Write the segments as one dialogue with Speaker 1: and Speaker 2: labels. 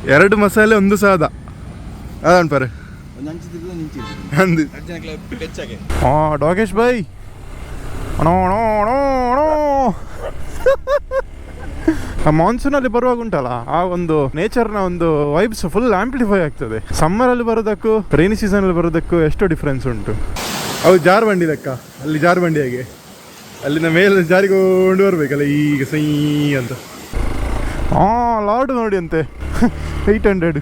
Speaker 1: 2 ಮಸಾಲೆ 1 ಸಾದ ಅದಾನ್ ಪರ ಅಂದು ಡಾಗೇಶ್ ಬಾಯ್ ಆ ಮಾನ್ಸೂನಲ್ಲಿ ಬರುವಾಗ ಉಂಟಲ್ಲ ಆ ಒಂದು ನೇಚರ್ನ ಒಂದು ವೈಬ್ಸ್ ಫುಲ್ ಆಂಪ್ಲಿಫೈ ಆಗ್ತದೆ. ಸಮ್ಮರಲ್ಲಿ ಬರೋದಕ್ಕೂ ರೈನಿ ಸೀಸನಲ್ಲಿ ಬರೋದಕ್ಕೂ ಎಷ್ಟೋ ಡಿಫ್ರೆನ್ಸ್ ಉಂಟು. ಅವು ಜಾರ್ಬಂಡಿ ಲೆಕ್ಕ, ಅಲ್ಲಿ ಜಾರ್ಬಂಡಿಯಾಗೆ ಅಲ್ಲಿಂದ ಮೇಲೆ ಜಾರಿಕೊಂಡು ಬರ್ಬೇಕಲ್ಲ ಈಗ ಸೈ ಅಂತ. ಲಾರ್ಡ್ ನೋಡಿ ಅಂತೆ 800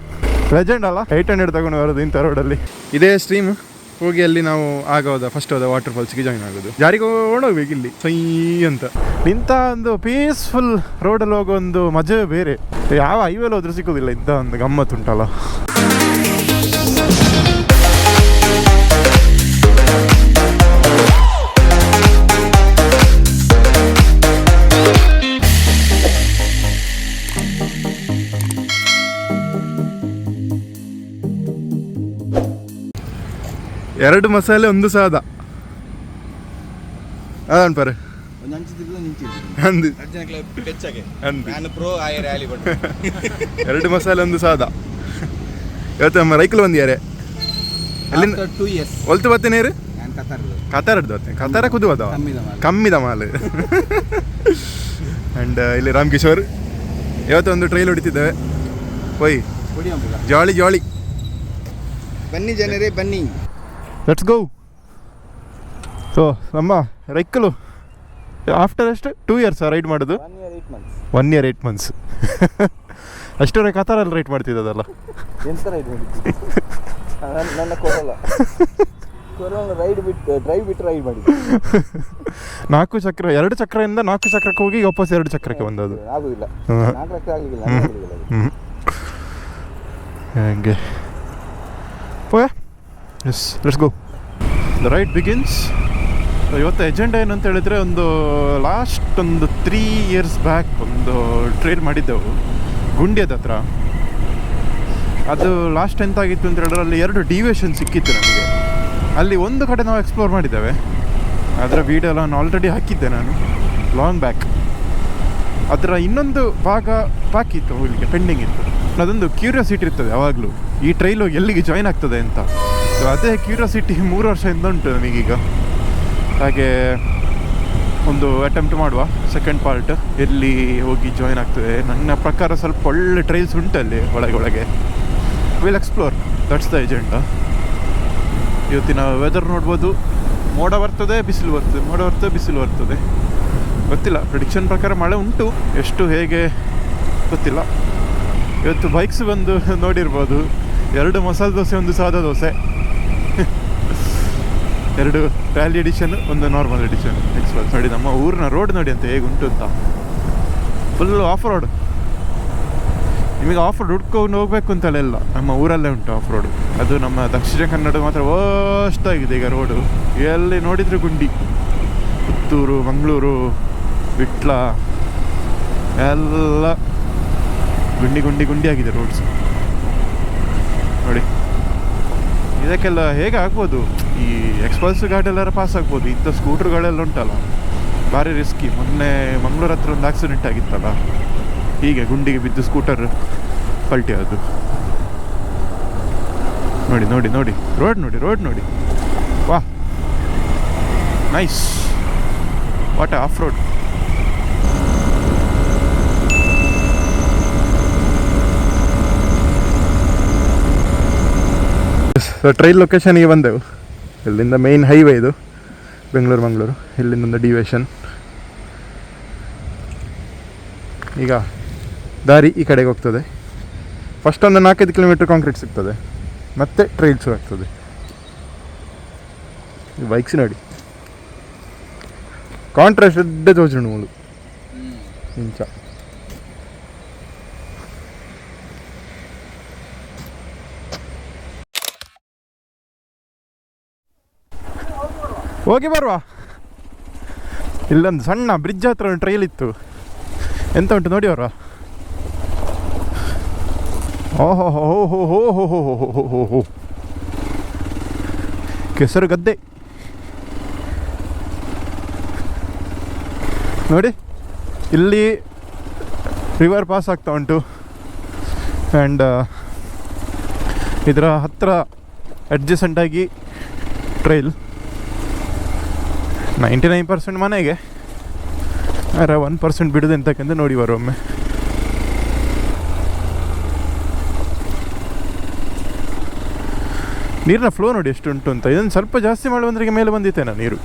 Speaker 1: ಲೆಜೆಂಡ್ ಅಲ್ಲ, 800 ತಗೊಂಡು ಬರೋದು ಇಂಥ ರೋಡಲ್ಲಿ. ಇದೇ ಸ್ಟ್ರೀಮ್ ಹೋಗಿ ಅಲ್ಲಿ ನಾವು ಫಸ್ಟ್ ಹೋದ ವಾಟರ್ ಫಾಲ್ಸ್ಗೆ ಜಾಯಿನ್ ಆಗೋದು. ಜಾರಿಕೊಂಡು ಹೋಗ್ಬೇಕು ಇಲ್ಲಿ ಸೈ ಅಂತ. ಇಂಥ ಒಂದು ಪೀಸ್ಫುಲ್ ರೋಡಲ್ಲಿ ಹೋಗೋ ಒಂದು ಮಜವೇ ಬೇರೆ, ಯಾವ ಹೈವೇಲಿ ಹೋದ್ರೂ ಸಿಗೋದಿಲ್ಲ. ಇಂಥ ಒಂದು ಗಮ್ಮತ್ತು ಉಂಟಲ್ಲ. ಎರಡು ಮಸಾಲೆ 1 ಸಾದ ಅದಾನ್ ಪರ ಅಂದು 2 ಮಸಾಲೆ 1 ಸಾದ. ಇವತ್ತು ನಮ್ಮ ರೈಕಲ್ ಬಂದಿದ್ದಾರೆ. ಎಲ್ಲಿಂದ ಒಲ್ತು ಬರ್ತೇನೆ ಕತಾರದ್ದು ಬರ್ತೇನೆ. ಕತಾರ ಕುದುವದ ಕಮ್ಮಿದ ಮಾಲ್. ಆ್ಯಂಡ್ ಇಲ್ಲಿ ರಾಮ್ ಕಿಶೋರ್ ಇವತ್ತು ಒಂದು ಟ್ರೈಲ್ ಹೊಡಿತಿದ್ದೇವೆ. ಒಯ್ ಜಾಳಿ ಜಾಳಿ, ಬನ್ನಿ ಜನರೇ ಬನ್ನಿ, ಲೆಟ್ಸ್ ಗೋ. ಸೊ ನಮ್ಮ ರೈಕಲು ಆಫ್ಟರ್ ಎಷ್ಟು 2 years ರೈಡ್ ಮಾಡೋದು. 1 year 8 months. ಅಷ್ಟೇ ಕತಾರಲ್ಲಿ ರೈಡ್ ಮಾಡ್ತಿದ್ದದಲ್ಲ.
Speaker 2: ಎಂತ ರೈಡ್ ಮಾಡಿದ್ದು ನನ್ನ ಕೊರಲ್ಲ ರೈಡ್ ಬಿಟ್ಟು ಡ್ರೈವ್ ಬಿಟ್ಟು ರೈಡ್ ಮಾಡಿದ್ದು.
Speaker 1: 4 ಚಕ್ರ, 2 ಚಕ್ರದಿಂದ 4 ಚಕ್ರಕ್ಕೆ ಹೋಗಿ ವಾಪಸ್ 2 ಚಕ್ರಕ್ಕೆ ಬಂದದ್ದು.
Speaker 2: ಆಗುದಿಲ್ಲ, 4 ಚಕ್ರ ಆಗಲಿಲ್ಲ.
Speaker 1: ಹಂಗೆ yes, let's go. The ride begins. ಇವತ್ತು ಎಜೆಂಡಾ ಏನಂತ ಹೇಳಿದರೆ, ಒಂದು ಲಾಸ್ಟ್ ಒಂದು 3 years ಬ್ಯಾಕ್ ಒಂದು ಟ್ರೈಲ್ ಮಾಡಿದ್ದೆವು ಗುಂಡ್ಯದ ಹತ್ರ. ಅದು ಲಾಸ್ಟ್ ಎಂತಾಗಿತ್ತು ಅಂತ ಹೇಳಿದ್ರೆ, ಅಲ್ಲಿ 2 ಡಿವಿಯೇಷನ್ ಸಿಕ್ಕಿತ್ತು ನಮಗೆ. ಅಲ್ಲಿ ಒಂದು ಕಡೆ ನಾವು ಎಕ್ಸ್ಪ್ಲೋರ್ ಮಾಡಿದ್ದೇವೆ, ಅದರ ವೀಡಿಯೋ ಎಲ್ಲ ಆಲ್ರೆಡಿ ಹಾಕಿದ್ದೆ ನಾನು ಲಾಂಗ್ ಬ್ಯಾಕ್. ಅದರ ಇನ್ನೊಂದು ಭಾಗ ಬಾಕಿ ಇತ್ತು ಹೋಗಲಿಕ್ಕೆ, ಪೆಂಡಿಂಗ್ ಇತ್ತು. ಅದೊಂದು ಕ್ಯೂರಿಯಾಸಿಟಿ ಇರ್ತದೆ ಯಾವಾಗಲೂ, ಈ ಟ್ರೈಲು ಎಲ್ಲಿಗೆ ಜಾಯ್ನ್ ಆಗ್ತದೆ ಅಂತ. ಸೊ ಅದೇ ಕ್ಯೂರಿಯಾಸಿಟಿ 3 ವರ್ಷದಿಂದ ಉಂಟು ನನಗೀಗ. ಹಾಗೆ ಒಂದು ಅಟೆಂಪ್ಟ್ ಮಾಡುವ ಸೆಕೆಂಡ್ ಪಾರ್ಟ್, ಎಲ್ಲಿ ಹೋಗಿ ಜಾಯ್ನ್ ಆಗ್ತದೆ. ನನ್ನ ಪ್ರಕಾರ ಸ್ವಲ್ಪ ಒಳ್ಳೆ ಟ್ರೈಲ್ಸ್ ಉಂಟು ಅಲ್ಲಿ ಒಳಗೆ. Will explore, that's the agenda. ಇವತ್ತಿನ ವೆದರ್ ನೋಡ್ಬೋದು. ಮೋಡ ಬರ್ತದೆ, ಬಿಸಿಲು ಬರ್ತದೆ, ಮೋಡ ಬರ್ತದೆ, ಬಿಸಿಲು ಬರ್ತದೆ. ಗೊತ್ತಿಲ್ಲ, ಪ್ರಿಡಿಕ್ಷನ್ ಪ್ರಕಾರ ಮಳೆ ಉಂಟು, ಎಷ್ಟು ಹೇಗೆ ಗೊತ್ತಿಲ್ಲ. ಇವತ್ತು ಬೈಕ್ಸ್ ಬಂದು ನೋಡಿರ್ಬೋದು, 2 ಮಸಾಲೆ ದೋಸೆ 1 ಸಾದಾ dosa, 2 rally edition, 1 normal edition express. ನೋಡಿ ನಮ್ಮ ಊರಿನ ರೋಡ್ ನೋಡಿ ಅಂತ ಹೇಗೆ ಉಂಟು ಅಂತ. Full off road. ನಿಮಗೆ ಆಫ್ ರೋಡ್ ಹುಡ್ಕೊಂಡು ಹೋಗ್ಬೇಕು ಅಂತಲ್ಲ, ನಮ್ಮ ಊರಲ್ಲೇ ಉಂಟು ಆಫ್ ರೋಡ್. ಅದು ನಮ್ಮ ದಕ್ಷಿಣ ಕನ್ನಡ ಮಾತ್ರ ವರ್ಸ್ಟ್ ಆಗಿದೆ ಈಗ ರೋಡು. ಎಲ್ಲಿ ನೋಡಿದರೆ ಗುಂಡಿ. ಪುತ್ತೂರು, ಮಂಗಳೂರು, ವಿಟ್ಲ ಎಲ್ಲ ಗುಂಡಿ ಗುಂಡಿ ಗುಂಡಿ ಆಗಿದೆ ರೋಡ್ಸ್ ನೋಡಿ. ಇದಕ್ಕೆಲ್ಲ ಹೇಗೆ ಆಗ್ಬೋದು? ಈ ಎಕ್ಸ್ಪಲ್ಸ್ ಗಾಡಿಯೆಲ್ಲರ ಪಾಸ್ ಆಗ್ಬೋದು, ಇಂಥ ಸ್ಕೂಟ್ರ್ಗಳೆಲ್ಲ ಉಂಟಲ್ಲ ಭಾರಿ ರಿಸ್ಕಿ. ಮೊನ್ನೆ ಮಂಗಳೂರು ಹತ್ರ ಒಂದು ಆಕ್ಸಿಡೆಂಟ್ ಆಗಿತ್ತಲ್ಲ, ಹೀಗೆ ಗುಂಡಿಗೆ ಬಿದ್ದು ಸ್ಕೂಟರ್ ಪಲ್ಟಿ ಅದು. ನೋಡಿ ನೋಡಿ ನೋಡಿ ರೋಡ್ ನೋಡಿ, ರೋಡ್ ನೋಡಿ, wow nice. What off road. Trail ಲೊಕೇಶನ್ಗೆ ಬಂದೆವು. ಇಲ್ಲಿಂದ ಮೇನ್ ಹೈವೇ ಇದು, ಮಂಗಳೂರು. ಇಲ್ಲಿಂದ ಒಂದು ಡಿವಿಯೇಷನ್. ಈಗ ದಾರಿ ಈ ಕಡೆಗೆ ಹೋಗ್ತದೆ. ಫಸ್ಟ್ ಒಂದು 4-5 ಕಿಲೋಮೀಟರ್ ಕಾಂಕ್ರೀಟ್ ಸಿಗ್ತದೆ, ಮತ್ತೆ ಟ್ರೈಲ್ ಶುರು ಆಗ್ತದೆ. ಬೈಕ್ಸ್ ನೋಡಿ, ಕಾಂಟ್ರಾಸ್ಟ್ ಎಡ್ಡೆ ತೋಚು ಮೂಲು ಇಂಚ. ಹೋಗಿ ಬರುವ. ಇಲ್ಲೊಂದು ಸಣ್ಣ ಬ್ರಿಡ್ಜ್ ಹತ್ರ ಒಂದು ಟ್ರೈಲ್ ಇತ್ತು, ಎಂತ ಉಂಟು ನೋಡಿ ಬರುವ. ಓಹೋ ಹೋ ಹೋ ಹೋ ಹೋ ಹೋ ಹೋ ಹೋ ಹೋ ಹೋ, ಕೆಸರು ಗದ್ದೆ ನೋಡಿ. ಇಲ್ಲಿ ರಿವರ್ ಪಾಸ್ ಆಗ್ತಾ ಉಂಟು. ಆ್ಯಂಡ್ ಇದರ ಹತ್ತಿರ ಅಡ್ಜಸೆಂಟಾಗಿ ಟ್ರೈಲ್. 99% ಮನೆಗೆ, ಆದರೆ 1% ಬಿಡೋದು ಅಂತಕ್ಕಂಥ ನೋಡಿ ಬರೋಮ್ಮೆ. ನೀರಿನ ಫ್ಲೋ ನೋಡಿ ಎಷ್ಟು ಉಂಟು ಅಂತ. ಇದನ್ನು ಸ್ವಲ್ಪ ಜಾಸ್ತಿ ಮಾಡಿ ಬಂದ್ರೆ ಮೇಲೆ ಬಂದಿತ್ತೇನ ನೀರು.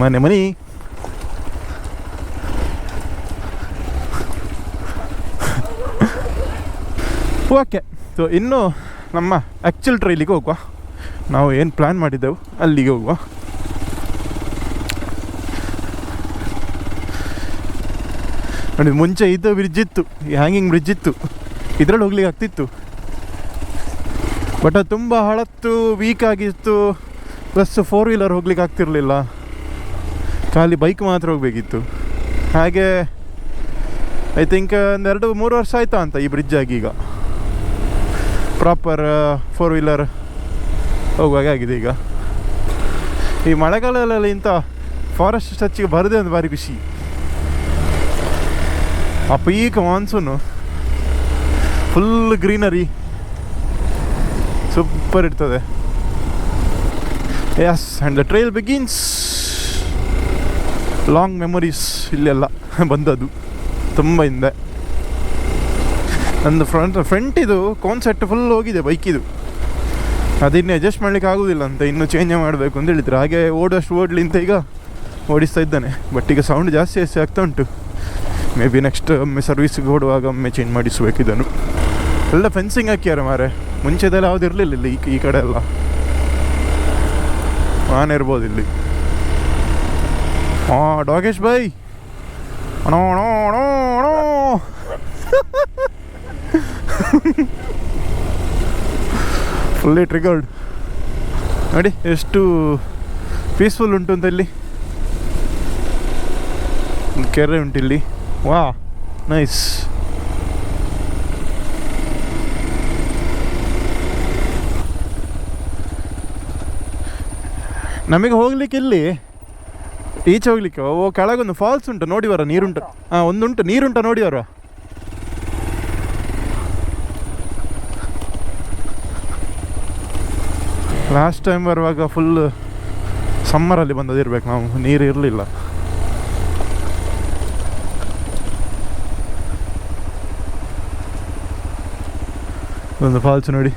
Speaker 1: ಮನಿ ಓಕೆ. ಸೊ ಇನ್ನು ನಮ್ಮ ಆ್ಯಕ್ಚುಲ್ ಟ್ರೈಲಿಗೆ ಹೋಗುವ. ನಾವು ಏನು ಪ್ಲ್ಯಾನ್ ಮಾಡಿದ್ದೆವು ಅಲ್ಲಿಗೆ ಹೋಗುವ. ನೋಡಿ, ಮುಂಚೆ ಇದು ಬ್ರಿಡ್ಜ್ ಇತ್ತು, ಈ ಹ್ಯಾಂಗಿಂಗ್ ಬ್ರಿಡ್ಜ್ ಇತ್ತು, ಇದರಲ್ಲಿ ಹೋಗ್ಲಿಕ್ಕೆ ಆಗ್ತಿತ್ತು. ಬಟ್ ಅದು ತುಂಬ ಹಳತ್ತು, ವೀಕ್ ಆಗಿತ್ತು. ಪ್ಲಸ್ 4 ವೀಲರ್ ಹೋಗ್ಲಿಕ್ಕೆ ಆಗ್ತಿರಲಿಲ್ಲ, ಖಾಲಿ ಬೈಕ್ ಮಾತ್ರ ಹೋಗಬೇಕಿತ್ತು. ಹಾಗೆ ಐ ಥಿಂಕ್ 2-3 ವರ್ಷ ಆಯಿತಾ ಅಂತ ಈ ಬ್ರಿಡ್ಜ್ ಆಗಿ. ಈಗ ಪ್ರಾಪರ್ 4 ವೀಲರ್ ಹೋಗುವಾಗ ಆಗಿದೆ. ಈಗ ಈ ಮಳೆಗಾಲದಲ್ಲಿ ಇಂಥ ಫಾರೆಸ್ಟ್ ಟಚ್ಗೆ ಬರದೆ ಒಂದು ಭಾರಿ ಖುಷಿ. ಆ peak monsoon full greenery super ಇರ್ತದೆ. Yes, and the trail begins. Long memories ಇಲ್ಲೆಲ್ಲ ಬಂದದ್ದು ತುಂಬ ಹಿಂದೆ. ನಂದು ಫ್ರಂಟ್ ಇದು ಕಾನ್ಸೆಪ್ಟ್ ಫುಲ್ ಹೋಗಿದೆ ಬೈಕಿದು. ಅದಿನ್ನು ಅಡ್ಜಸ್ಟ್ ಮಾಡ್ಲಿಕ್ಕೆ ಆಗೋದಿಲ್ಲ ಅಂತ, ಇನ್ನೂ ಚೇಂಜ್ ಮಾಡಬೇಕು ಅಂತ ಹೇಳಿದ್ರು. ಹಾಗೆ ಓಡೋಷ್ಟು ಓಡಲಿ ಅಂತ ಈಗ ಓಡಿಸ್ತಾ ಇದ್ದಾನೆ. ಬಟ್ ಈಗ ಸೌಂಡ್ ಜಾಸ್ತಿ ಆಗ್ತಾ ಉಂಟು. ಮೇ ಬಿ ನೆಕ್ಸ್ಟ್ ಒಮ್ಮೆ ಸರ್ವಿಸ್ಗೆ ಓಡುವಾಗ ಒಮ್ಮೆ ಚೇಂಜ್ ಮಾಡಿಸ್ಬೇಕು ಇದನ್ನು. ಎಲ್ಲ ಫೆನ್ಸಿಂಗ್ ಹಾಕ್ಯಾರ ಮಾರೆ, ಮುಂಚೆದೆಲ್ಲ ಯಾವ್ದು ಇರಲಿಲ್ಲ ಇಲ್ಲಿ. ಈ ಕಡೆ ಎಲ್ಲ ಆನೆ ಇರ್ಬೋದು ಇಲ್ಲಿ. ಹಾಂ, ಡಾಗೇಶ್ ಬೈ ಅಣೋ ಅಣೋ ಅಣೋ ಅಣೋ ಫುಲ್ಲಿ ಟ್ರಿಗರ್ಡ್. ನೋಡಿ ಎಷ್ಟು ಪೀಸ್ಫುಲ್ ಉಂಟು ಅಂತ. ಇಲ್ಲಿ ಕೆರೆ ಉಂಟು ಇಲ್ಲಿ. ವಾ, ನೈಸ್. ನಮಗೆ ಹೋಗ್ಲಿಕ್ಕೆ ಇಲ್ಲಿ ಈಚೆ ಹೋಗ್ಲಿಕ್ಕೆ ಕೆಳಗೊಂದು ಫಾಲ್ಸ್ ಉಂಟು, ನೋಡಿ ಬರ. ನೀರುಂಟು. ಹಾಂ, ಒಂದುಂಟು, ನೀರುಂಟ ನೋಡಿ ಬರ. ಲಾಸ್ಟ್ ಟೈಮ್ ಬರುವಾಗ ಫುಲ್ ಸಮ್ಮರಲ್ಲಿ ಬಂದದಿರ್ಬೇಕು ನಾವು, ನೀರು ಇರಲಿಲ್ಲ. ಒಂದು ಫಾಲ್ಸ್ ನೋಡಿ.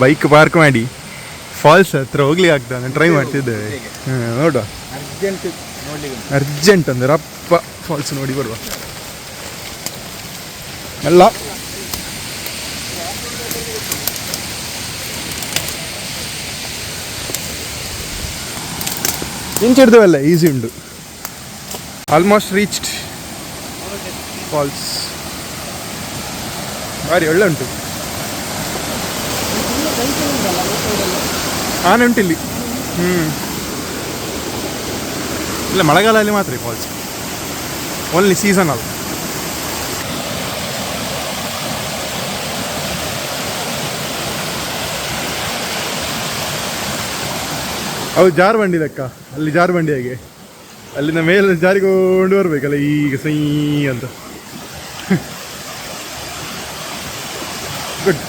Speaker 1: ಬೈಕ್ ಪಾರ್ಕ್ ಮಾಡಿ ಫಾಲ್ಸ್ ಹತ್ರ ಹೋಗ್ಲಿಕ್ಕೆ ಆಗ್ತದೆ. ಟ್ರೈ ಮಾಡ್ತಿದ್ದೇವೆ. ನೋಡುವ, ಅರ್ಜೆಂಟ್ ಅಂದ್ರೆ ಅಪ್ಪ ಫಾಲ್ಸ್ ನೋಡಿ ಬರುವ ಎಲ್ಲ. ಇಂಚಿಡ್ದವಲ್ಲ, ಈಸಿ ಉಂಟು. Almost reached falls. ಭಾರಿ ಒಳ್ಳೆ ಉಂಟು. ಆನೆ ಉಂಟಿಲ್ಲಿ. ಇಲ್ಲ, ಮಳೆಗಾಲದಲ್ಲಿ ಮಾತ್ರ ಈ ಫಾಲ್ಸ್, ಓನ್ಲಿ ಸೀಸನಲ್. ಅವು ಜಾರ್ಬಂಡಿ ಲೆಕ್ಕ. ಅಲ್ಲಿ ಜಾರ್ಬಂಡಿ ಹೇಗೆ ಅಲ್ಲಿಂದ ಮೇಲೆ ಜಾರಿಕೊಂಡು ಬರ್ಬೇಕಲ್ಲ ಈಗ ಸೈ ಅಂತ. ಗುಡ್.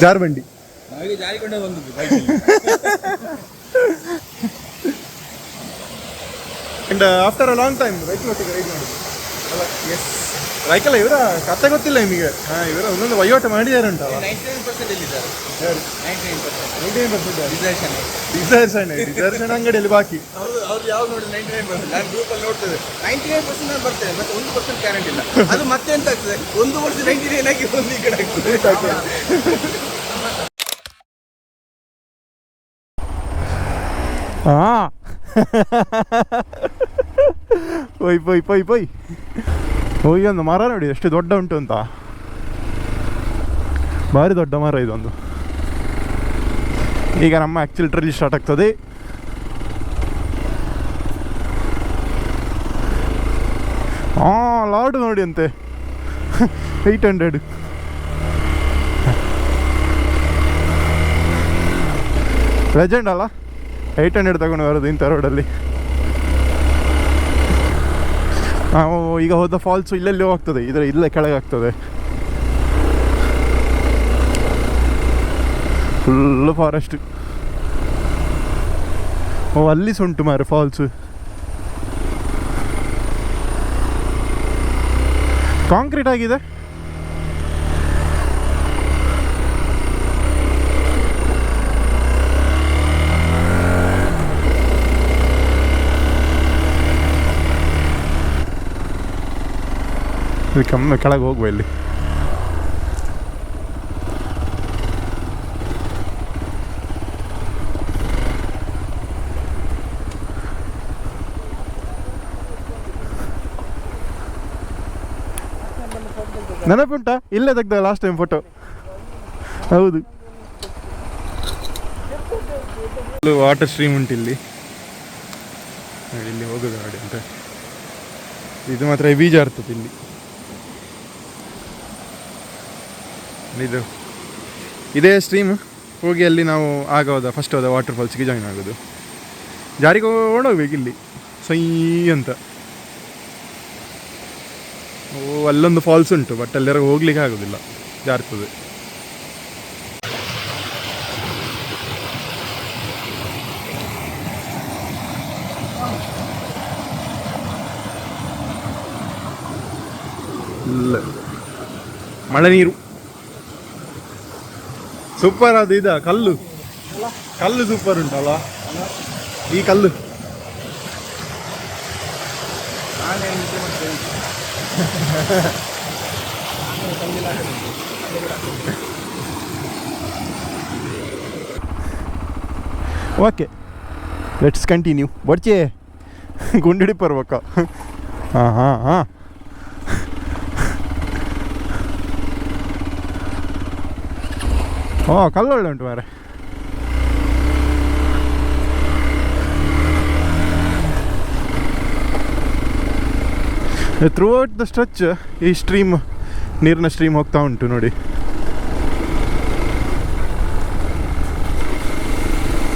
Speaker 1: ಜಾರ್ಬಂಡಿ ಜಾರಿಕೊಂಡೇ ಬಂದದ್ದು. And after a long time ಬೈಕ್ನೊಟ್ಟಿಗೆ ರೈಡ್ ಮಾಡಿ. ಎಸ್, ಬೈಕಲ್ಲ ಇವರ ಕತೆ ಗೊತ್ತಿಲ್ಲ ನಿಮಗೆ. ಹಾಂ, ಇವರ ಒಂದೊಂದು ವಹಿವಾಟು ಮಾಡಿದ್ದಾರೆ ಉಂಟಲ್ಲ. 99% ರಿಸರ್ವೇಷನ್ ಅಂಗಡಿಯಲ್ಲಿ ಬಾಕಿ.
Speaker 2: ಅವ್ರು ಯಾವಾಗ ನೋಡಿ 99%? ನಾನು ಗ್ರೂಪಲ್ಲಿ ನೋಡ್ತೇವೆ 99% ನಾನು ಬರ್ತೇನೆ, ಮತ್ತೆ 1% ಗ್ಯಾರಂಟಿ ಇಲ್ಲ. ಅದು ಮತ್ತೆ ಎಂತ ಆಗ್ತದೆ, 1 ವರ್ಷ 99 ಆಗಿ ಒಂದು ಈ ಕಡೆ ಆಗ್ತದೆ.
Speaker 1: ಹಾಂ, ಪೊಯ್ ಪೊಯ್ ಪೊಯ್ ಪೊಯ್. ಹೋಗಿ ಒಂದು ಮರ ನೋಡಿ ಎಷ್ಟು ದೊಡ್ಡ ಉಂಟು ಅಂತ. ಭಾರಿ ದೊಡ್ಡ ಮರ ಇದೊಂದು. ಈಗ ನಮ್ಮ ಆ್ಯಕ್ಚುಲ್ ಟ್ರೈಲ್ ಸ್ಟಾರ್ಟ್ ಆಗ್ತದೆ. ಲಾಡು ನೋಡಿ ಅಂತೆ 800. ಲೆಜೆಂಡ್ ಅಲ್ಲ 800 ತಗೊಂಡು ಬರೋದು ಇಂಥ ರೋಡಲ್ಲಿ. ನಾವು ಈಗ ಹೋದ ಫಾಲ್ಸು ಇಲ್ಲೆಲ್ಲಿ ಹೋಗ್ತದೆ, ಇಲ್ಲೇ ಕೆಳಗೆ ಆಗ್ತದೆ. Full forest. ಅಲ್ಲಿ ಸುಂಟು ಮಾರೆ ಫಾಲ್ಸು. ಕಾಂಕ್ರೀಟ್ ಆಗಿದೆ. ಕಮ್ಮಿ ಕೆಳಗೆ ಹೋಗುವ ಇಲ್ಲಿ. ನೆನಪುಂಟಾ? ಇಲ್ಲೇ ತೆಗ್ದ ಲಾಸ್ಟ್ ಟೈಮ್ ಫೋಟೋ. ಹೌದು, ವಾಟರ್ ಸ್ಟ್ರೀಮ್ ಉಂಟು ಇಲ್ಲಿ. ಇಲ್ಲಿ ಹೋಗೋದು ನೋಡಿ ಅಂತ. ಇದು ಮಾತ್ರ ಬೀಜ ಇರ್ತದೆ ಇಲ್ಲಿ. ಇದೇ ಸ್ಟ್ರೀಮ್ ಹೋಗಿ ಅಲ್ಲಿ ನಾವು ಫಸ್ಟ್ ಹೋದ ವಾಟರ್ ಫಾಲ್ಸ್ಗೆ ಜಾಯಿನ್ ಆಗೋದು. ಜಾರಿಗೆ ಓಡೋಗ್ಬೇಕು ಇಲ್ಲಿ ಸೈ ಅಂತ. ಅಲ್ಲೊಂದು ಫಾಲ್ಸ್ ಉಂಟು, ಬಟ್ ಅಲ್ಲೆರ ಹೋಗ್ಲಿಕ್ಕೆ ಆಗೋದಿಲ್ಲ, ಜಾರ್ತದೆ. ಇಲ್ಲ ಮಳೆ ನೀರು ಸೂಪರ್. ಅದು ಕಲ್ಲು ಸೂಪರ್ ಉಂಟಲ್ಲ ಈ ಕಲ್ಲು. Okay, let's continue. ಬಡ್ಚೆ ಗುಂಡಿಡಿ ಬರ್ಬೇಕಾ? ಹಾಂ ಕಲ್ಲೊಳ್ಳೆ ಉಂಟು ಮಾರೆ. ಥ್ರೂ ಔಟ್ ದ ಸ್ಟ್ರೆಚ್ ಈ ನೀರಿನ ಸ್ಟ್ರೀಮ್ ಹೋಗ್ತಾ ಉಂಟು ನೋಡಿ.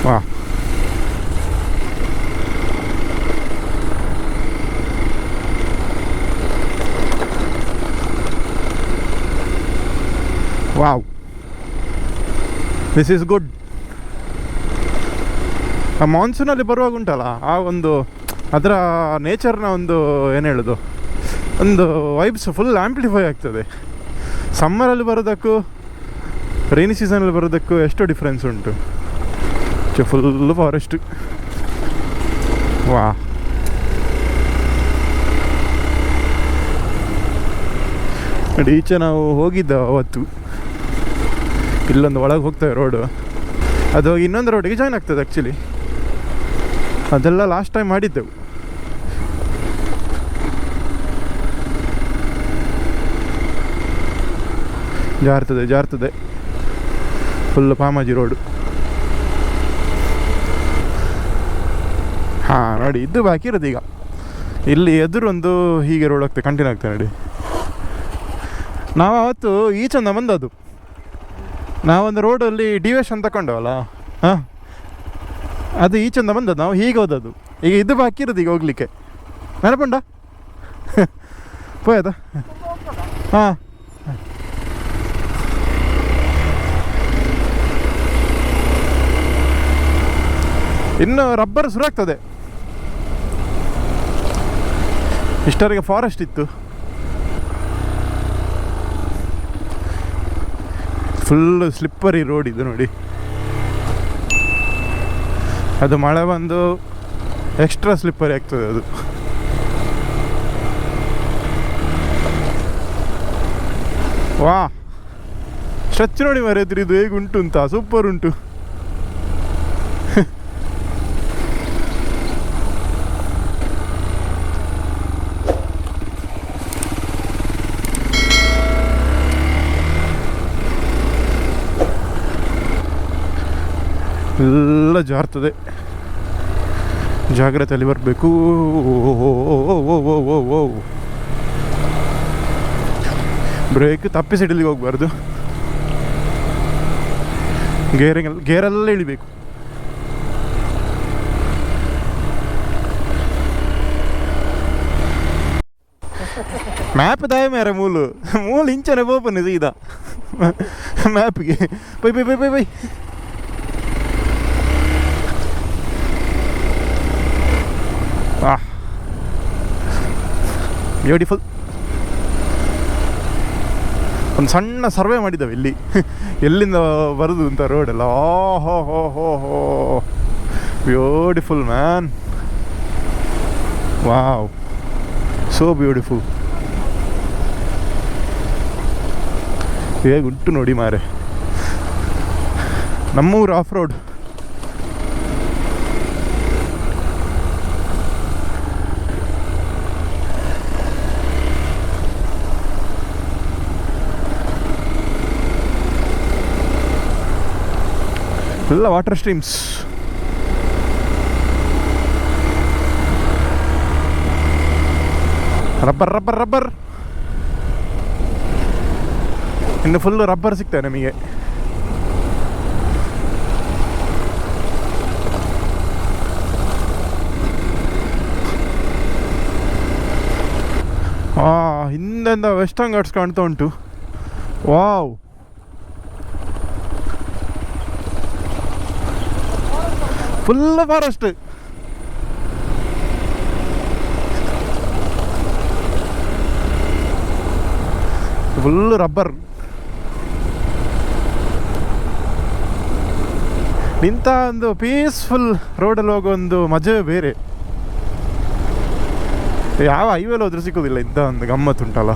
Speaker 1: ವಾ, ವಾವ್, ದಿಸ್ ಈಸ್ ಗುಡ್. ಆ ಮಾನ್ಸೂನಲ್ಲಿ ಬರುವಾಗ ಉಂಟಲ್ಲ, ಆ ಒಂದು ಅದರ ನೇಚರ್ನ ಒಂದು ಏನು ಹೇಳೋದು, ಒಂದು ವೈಬ್ಸ್ ಫುಲ್ ಆ್ಯಂಪ್ಲಿಫೈ ಆಗ್ತದೆ. ಸಮ್ಮರಲ್ಲಿ ಬರೋದಕ್ಕೂ ರೈನಿ ಸೀಸನಲ್ಲಿ ಬರೋದಕ್ಕೂ ಎಷ್ಟು ಡಿಫ್ರೆನ್ಸ್ ಉಂಟು. Full forest. ವಾ, ನೋಡಿ ಈಚೆ ನಾವು ಹೋಗಿದ್ದ ಅವತ್ತು. ಇಲ್ಲೊಂದು ಒಳಗೆ ಹೋಗ್ತೇವೆ ರೋಡು, ಅದು ಹೋಗಿ ಇನ್ನೊಂದು ರೋಡಿಗೆ ಜಾಯ್ನ್ ಆಗ್ತದೆ ಆ್ಯಕ್ಚುಲಿ. ಅದೆಲ್ಲ ಲಾಸ್ಟ್ ಟೈಮ್ ಮಾಡಿದ್ದೆವು. ಜಾರ್ತದೆ ಫುಲ್ ಪಾಮಾಜಿ ರೋಡು. ಹಾಂ ನೋಡಿ, ಇದು ಬಾಕಿ ಇರೋದು ಈಗ. ಇಲ್ಲಿ ಎದುರೊಂದು ಹೀಗೆ ರೋಡ್ ಹೋಗ್ತದೆ, ಕಂಟಿನ್ಯೂ ಆಗ್ತದೆ ನೋಡಿ. ನಾವು ಅವತ್ತು ಈಚೆಂದ ಬಂದದ್ದು, ನಾವೊಂದು ರೋಡಲ್ಲಿ ಡಿವೇಶನ್ ತಗೊಂಡವಲ್ಲ, ಹಾಂ ಅದು ಈಚೆಂದ ಬಂದದ್ದು, ನಾವು ಹೀಗೆ ಹೋದದ್ದು. ಈಗ ಇದು ಬಾಕಿ ಇರೋದು ಈಗ ಹೋಗ್ಲಿಕ್ಕೆ. ನೆನಪುಂಡ ಪೋಯದ? ಹಾಂ, ಇನ್ನು ರಬ್ಬರ್ ಶುರು ಆಗ್ತದೆ. ಇಷ್ಟವರೆಗೆ ಫಾರೆಸ್ಟ್ ಇತ್ತು. ಫುಲ್ಲು ಸ್ಲಿಪ್ಪರಿ ರೋಡ್ ಇದು ನೋಡಿ. ಅದು ಮಳೆ ಬಂದು ಎಕ್ಸ್ಟ್ರಾ ಸ್ಲಿಪ್ಪರಿ ಆಗ್ತದೆ ಅದು. ವಾ, ಸ್ಟ್ರೆಚ್ ನೋಡಿ ಮರೆಯದ್ರಿ, ಇದು ಹೇಗೆ ಉಂಟು ಅಂತ. ಸೂಪರ್ ಉಂಟು. ಎಲ್ಲ ಜಾರ್ತದೆ, ಜಾಗ್ರತೆಯಲ್ಲಿ ಬರಬೇಕು. ಬ್ರೇಕ್ ತಪ್ಪಿಸಿ ಇಡಲಿಕ್ಕೆ ಹೋಗ್ಬಾರ್ದು. ಗೇರಲ್ಲೇ ಇಳಿಬೇಕು. ಮ್ಯಾಪ್ ದಾಯ ಮೇರೆ ಮೂಲು ಇಂಚನೆ ಓಪನ್ ಸೀದಾ ಮ್ಯಾಪ್ಗೆ bye bye bye bye bye. Beautiful. ಒಂದು ಸಣ್ಣ ಸರ್ವೆ ಮಾಡಿದ್ದಾವೆ ಇಲ್ಲಿ ಎಲ್ಲಿಂದ ಬರೋದು ಅಂತ ರೋಡೆಲ್ಲ. ಹೋ ಹೋ ಹೋ ಹೋ beautiful man. Wow, so beautiful. ಹೇಗುಂಟು ನೋಡಿ ಮಾರೆ ನಮ್ಮೂರು ಆಫ್ ರೋಡ್. ಎಲ್ಲ water streams. Rubber rubber rubber. ಇನ್ನು ಫುಲ್ಲು ರಬ್ಬರ್ ಸಿಗ್ತದೆ ನಮಗೆ. ಹಿಂದೆಂದ ವೆಸ್ಟರ್ನ್ ಘಾಟ್ಸ್ ಕಾಣ್ತಾ ಉಂಟು. Wow, full forest. Full rubber. ಇಂಥ ಒಂದು ಪೀಸ್ಫುಲ್ ರೋಡಲ್ಲಿ ಹೋಗೋ ಒಂದು ಮಜವೇ ಬೇರೆ. ಯಾವ ಹೈವೇಲಿ ಹೋದ್ರೂ ಸಿಗೋದಿಲ್ಲ ಇಂಥ ಒಂದು ಗಮ್ಮತ್ತುಂಟಲ್ಲ.